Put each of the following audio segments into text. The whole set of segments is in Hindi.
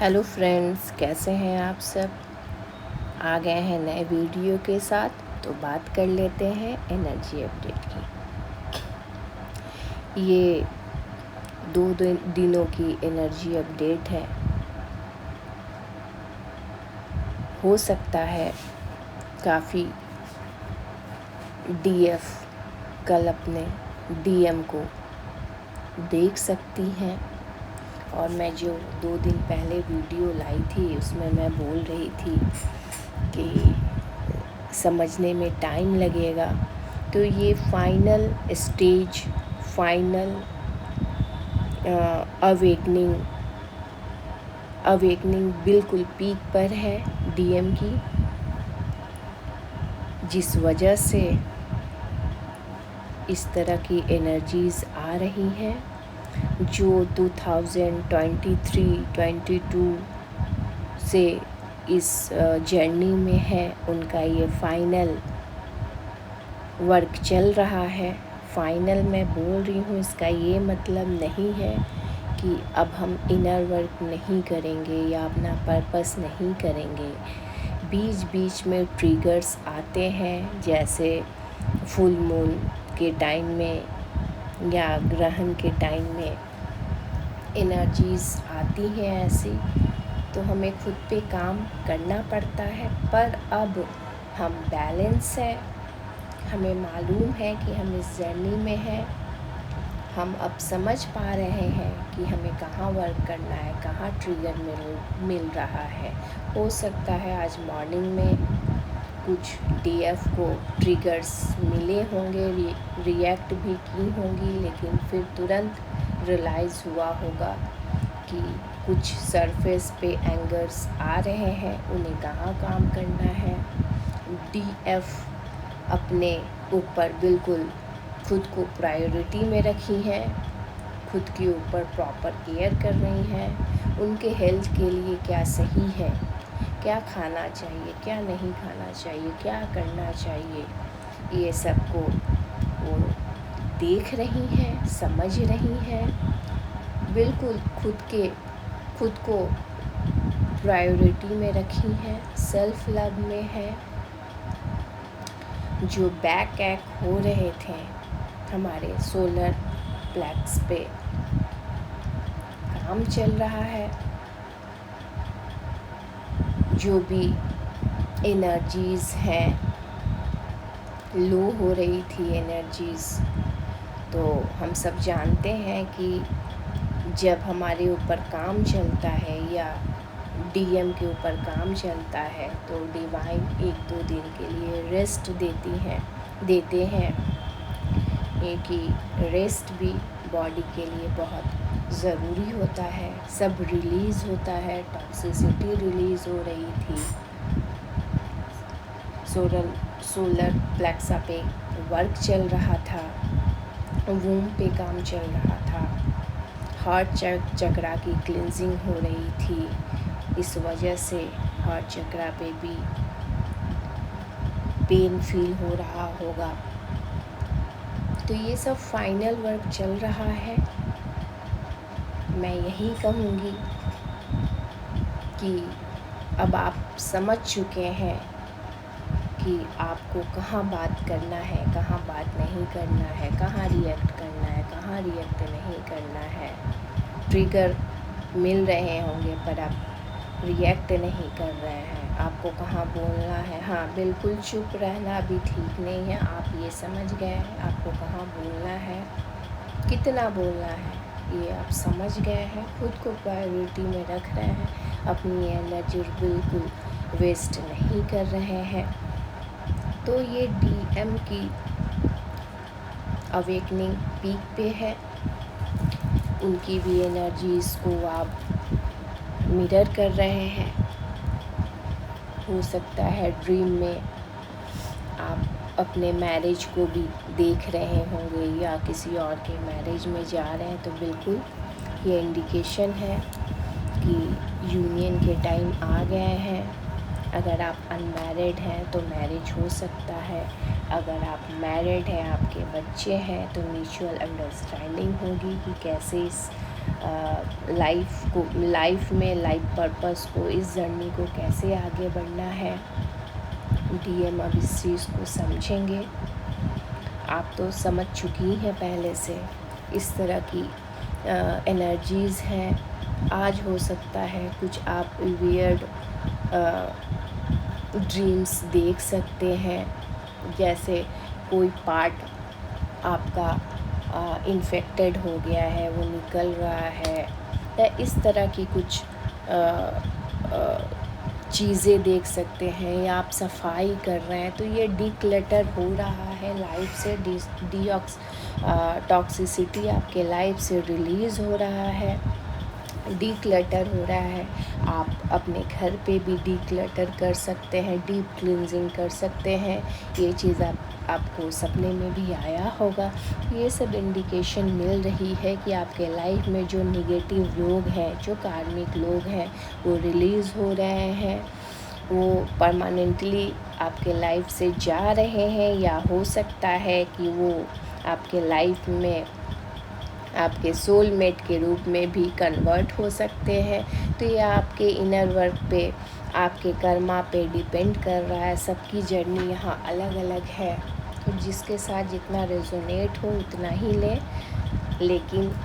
हेलो फ्रेंड्स, कैसे हैं आप सब। आ गए हैं नए वीडियो के साथ। तो बात कर लेते हैं एनर्जी अपडेट की। ये दो दिनों की एनर्जी अपडेट है। हो सकता है काफ़ी डीएफ कल अपने डीएम को देख सकती हैं। और मैं जो 2 दिन पहले वीडियो लाई थी उसमें मैं बोल रही थी कि समझने में टाइम लगेगा। तो ये फाइनल स्टेज, फाइनल अवेकनिंग बिल्कुल पीक पर है डीएम की, जिस वजह से इस तरह की एनर्जीज़ आ रही हैं जो 2023-22 से इस जर्नी में है। उनका ये फाइनल वर्क चल रहा है। फाइनल मैं बोल रही हूँ, इसका ये मतलब नहीं है कि अब हम इनर वर्क नहीं करेंगे या अपना पर्पस नहीं करेंगे। बीच बीच में ट्रिगर्स आते हैं, जैसे फुल मून के टाइम में या ग्रहण के टाइम में एनर्जीज़ आती हैं ऐसी, तो हमें खुद पे काम करना पड़ता है। पर अब हम बैलेंस है, हमें मालूम है कि हम इस जर्नी में हैं। हम अब समझ पा रहे हैं कि हमें कहाँ वर्क करना है, कहाँ ट्रिगर मिल रहा है। हो सकता है आज मॉर्निंग में कुछ डीएफ को ट्रिगर्स मिले होंगे, रिएक्ट भी की होंगी, लेकिन फिर तुरंत रियलाइज़ हुआ होगा कि कुछ सरफेस पे एंगर्स आ रहे हैं, उन्हें कहाँ काम करना है। डीएफ अपने ऊपर बिल्कुल खुद को प्रायोरिटी में रखी हैं, खुद के ऊपर प्रॉपर केयर कर रही हैं। उनके हेल्थ के लिए क्या सही है, क्या खाना चाहिए, क्या नहीं खाना चाहिए, क्या करना चाहिए, ये सब को वो देख रही हैं, समझ रही हैं। बिल्कुल खुद को प्रायोरिटी में रखी हैं, सेल्फ लव में है। जो बैक एक हो रहे थे हमारे सोलर प्लेक्स पे काम चल रहा है। जो भी एनर्जीज़ हैं, लो हो रही थी एनर्जीज़, तो हम सब जानते हैं कि जब हमारे ऊपर काम चलता है या डीएम के ऊपर काम चलता है तो डिवाइन 1-2 दिन के लिए रेस्ट देते हैं। ये कि रेस्ट भी बॉडी के लिए बहुत ज़रूरी होता है। सब रिलीज़ होता है, टॉक्सिसिटी रिलीज़ हो रही थी। सोलर प्लेक्सा पे वर्क चल रहा था, वूम पे काम चल रहा था, हार्ट चक्रा की क्लींजिंग हो रही थी। इस वजह से हार्ट चक्रा पे भी पेन फील हो रहा होगा। तो ये सब फाइनल वर्क चल रहा है। मैं यही कहूँगी कि अब आप समझ चुके हैं कि आपको कहाँ बात करना है, कहाँ बात नहीं करना है, कहाँ रिएक्ट करना है, कहाँ रिएक्ट नहीं करना है। ट्रिगर मिल रहे होंगे पर आप रिएक्ट नहीं कर रहे हैं। आपको कहाँ बोलना है, हाँ बिल्कुल चुप रहना भी ठीक नहीं है। आप ये समझ गए हैं आपको कहाँ बोलना है, कितना बोलना है, ये आप समझ गए हैं। खुद को प्रायोरिटी में रख रहे हैं, अपनी एनर्जी बिल्कुल वेस्ट नहीं कर रहे हैं। तो ये डीएम की अवेकनिंग पीक पे है। उनकी भी एनर्जीज़ को आप मिरर कर रहे हैं। हो सकता है ड्रीम में आप अपने मैरिज को भी देख रहे होंगे या किसी और के मैरिज में जा रहे हैं, तो बिल्कुल ये इंडिकेशन है कि यूनियन के टाइम आ गए हैं। अगर आप अनमैरिड हैं तो मैरिज हो सकता है, अगर आप मैरिड हैं, आपके बच्चे हैं, तो म्यूचुअल अंडरस्टैंडिंग होगी कि कैसे इस लाइफ में लाइफ पर्पस को, इस जर्नी को कैसे आगे बढ़ना है, DM अब इस चीज़ को समझेंगे। आप तो समझ चुकी हैं पहले से। इस तरह की एनर्जीज़ हैं। आज हो सकता है कुछ आप वियर्ड ड्रीम्स देख सकते हैं, जैसे कोई पार्ट आपका इन्फेक्टेड हो गया है, वो निकल रहा है, या इस तरह की कुछ चीज़ें देख सकते हैं, या आप सफाई कर रहे हैं तो ये डिक्लटर हो रहा है लाइफ से। टॉक्सिसिटी आपके लाइफ से रिलीज़ हो रहा है, डिक्लटर हो रहा है। आप अपने घर पे भी डिक्लटर कर सकते हैं, डीप क्लींजिंग कर सकते हैं। ये चीज़ आपको सपने में भी आया होगा। ये सब इंडिकेशन मिल रही है कि आपके लाइफ में जो नेगेटिव लोग हैं, जो कार्मिक लोग हैं, वो रिलीज़ हो रहे हैं, वो परमानेंटली आपके लाइफ से जा रहे हैं, या हो सकता है कि वो आपके लाइफ में आपके सोलमेट के रूप में भी कन्वर्ट हो सकते हैं। तो ये आपके इनर वर्क पे, आपके कर्मा पे डिपेंड कर रहा है। सबकी जर्नी यहाँ अलग अलग है, तो जिसके साथ जितना रेजोनेट हो उतना ही लें, लेकिन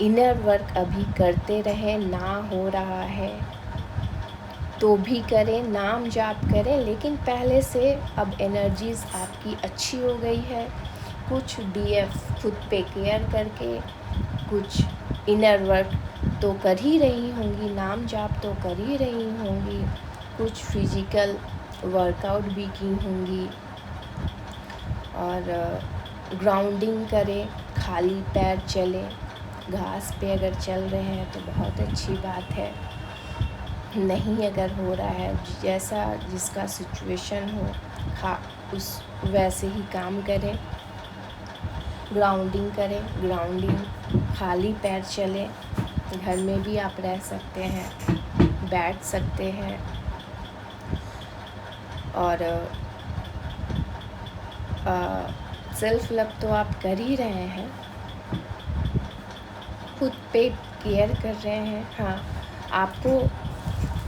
इनर वर्क अभी करते रहें। ना हो रहा है तो भी करें, नाम जाप करें, लेकिन पहले से अब एनर्जीज़ आपकी अच्छी हो गई है। कुछ DF खुद पे केयर करके कुछ इनर वर्क तो कर ही रही होंगी, नाम जाप तो कर ही रही होंगी, कुछ फिजिकल वर्कआउट भी की होंगी, और ग्राउंडिंग करें, खाली पैर चलें, घास पे अगर चल रहे हैं तो बहुत अच्छी बात है। नहीं अगर हो रहा है, जैसा जिसका सिचुएशन हो, उस वैसे ही काम करें, ग्राउंडिंग करें, खाली पैर चलें। घर में भी आप रह सकते हैं, बैठ सकते हैं, और सेल्फ लव तो आप कर ही रहे हैं, खुद पे केयर कर रहे हैं। हाँ, आपको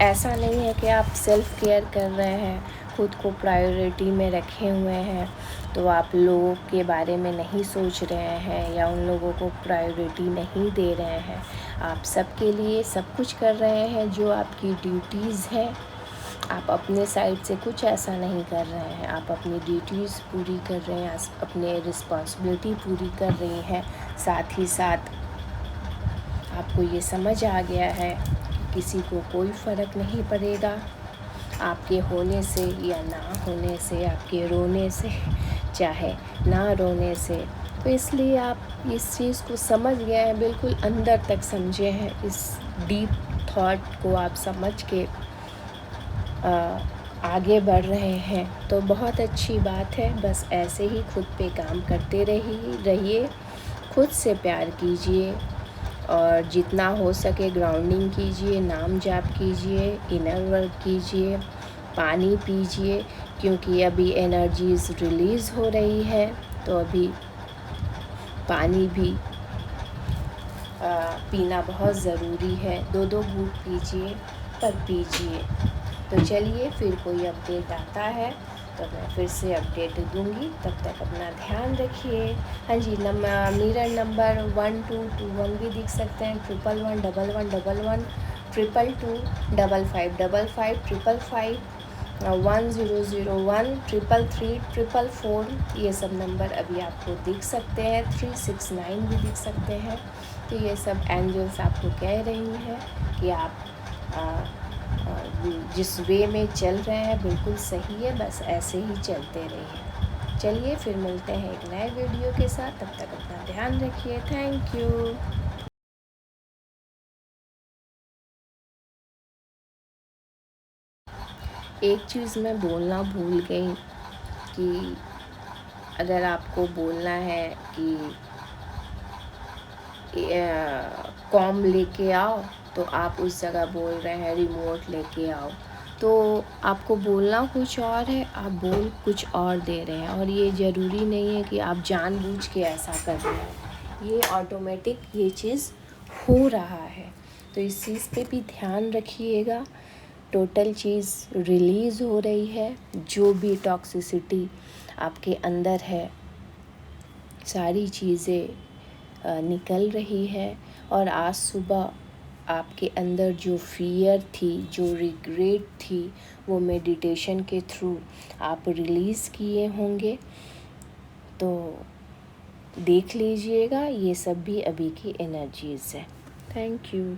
ऐसा नहीं है कि आप सेल्फ केयर कर रहे हैं, खुद को प्रायोरिटी में रखे हुए हैं, तो आप लोगों के बारे में नहीं सोच रहे हैं या उन लोगों को प्रायोरिटी नहीं दे रहे हैं। आप सबके लिए सब कुछ कर रहे हैं, जो आपकी ड्यूटीज़ हैं। आप अपने साइड से कुछ ऐसा नहीं कर रहे हैं, आप अपनी ड्यूटीज़ पूरी कर रहे हैं, अपने रिस्पॉन्सिबिलिटी पूरी कर रही हैं। साथ ही साथ आपको ये समझ आ गया है कि किसी को कोई फ़र्क नहीं पड़ेगा आपके होने से या ना होने से, आपके रोने से चाहे ना रोने से। तो इसलिए आप इस चीज़ को समझ गए हैं, बिल्कुल अंदर तक समझे हैं, इस डीप थॉट को आप समझ के आगे बढ़ रहे हैं, तो बहुत अच्छी बात है। बस ऐसे ही खुद पे काम करते रहिए, खुद से प्यार कीजिए, और जितना हो सके ग्राउंडिंग कीजिए, नाम जाप कीजिए, इनर वर्क कीजिए, पानी पीजिए, क्योंकि अभी एनर्जीज़ रिलीज़ हो रही है, तो अभी पानी भी पीना बहुत ज़रूरी है। 2-2 घूंट पीजिए, पर पीजिए। तो चलिए, फिर कोई अपडेट आता है तो मैं फिर से अपडेट दूंगी। तब तक अपना ध्यान रखिए। हाँ जी, मिरर नंबर 1221 भी दिख सकते हैं, 11111111, 222 555 1001 333 ये सब नंबर अभी आपको दिख सकते हैं। 369 भी दिख सकते हैं। तो ये सब एंजल्स आपको कह रही हैं कि आप जिस वे में चल रहे हैं बिल्कुल सही है, बस ऐसे ही चलते रहिए। चलिए, फिर मिलते हैं एक नए वीडियो के साथ। तब तक अपना ध्यान रखिए। Thank you. एक चीज़ मैं बोलना भूल गई कि अगर आपको बोलना है कि कॉम लेके आओ, तो आप उस जगह बोल रहे हैं रिमोट लेके आओ, तो आपको बोलना कुछ और है, आप बोल कुछ और दे रहे हैं। और ये ज़रूरी नहीं है कि आप जानबूझ के ऐसा कर रहे हैं, ये ऑटोमेटिक ये चीज़ हो रहा है। तो इस चीज़ पे भी ध्यान रखिएगा। टोटल चीज़ रिलीज़ हो रही है, जो भी टॉक्सिसिटी आपके अंदर है सारी चीज़ें निकल रही है। और आज सुबह आपके अंदर जो फ़ियर थी, जो रिग्रेट थी, वो मेडिटेशन के थ्रू आप रिलीज़ किए होंगे। तो देख लीजिएगा, ये सब भी अभी की एनर्जीज़ है। Thank you.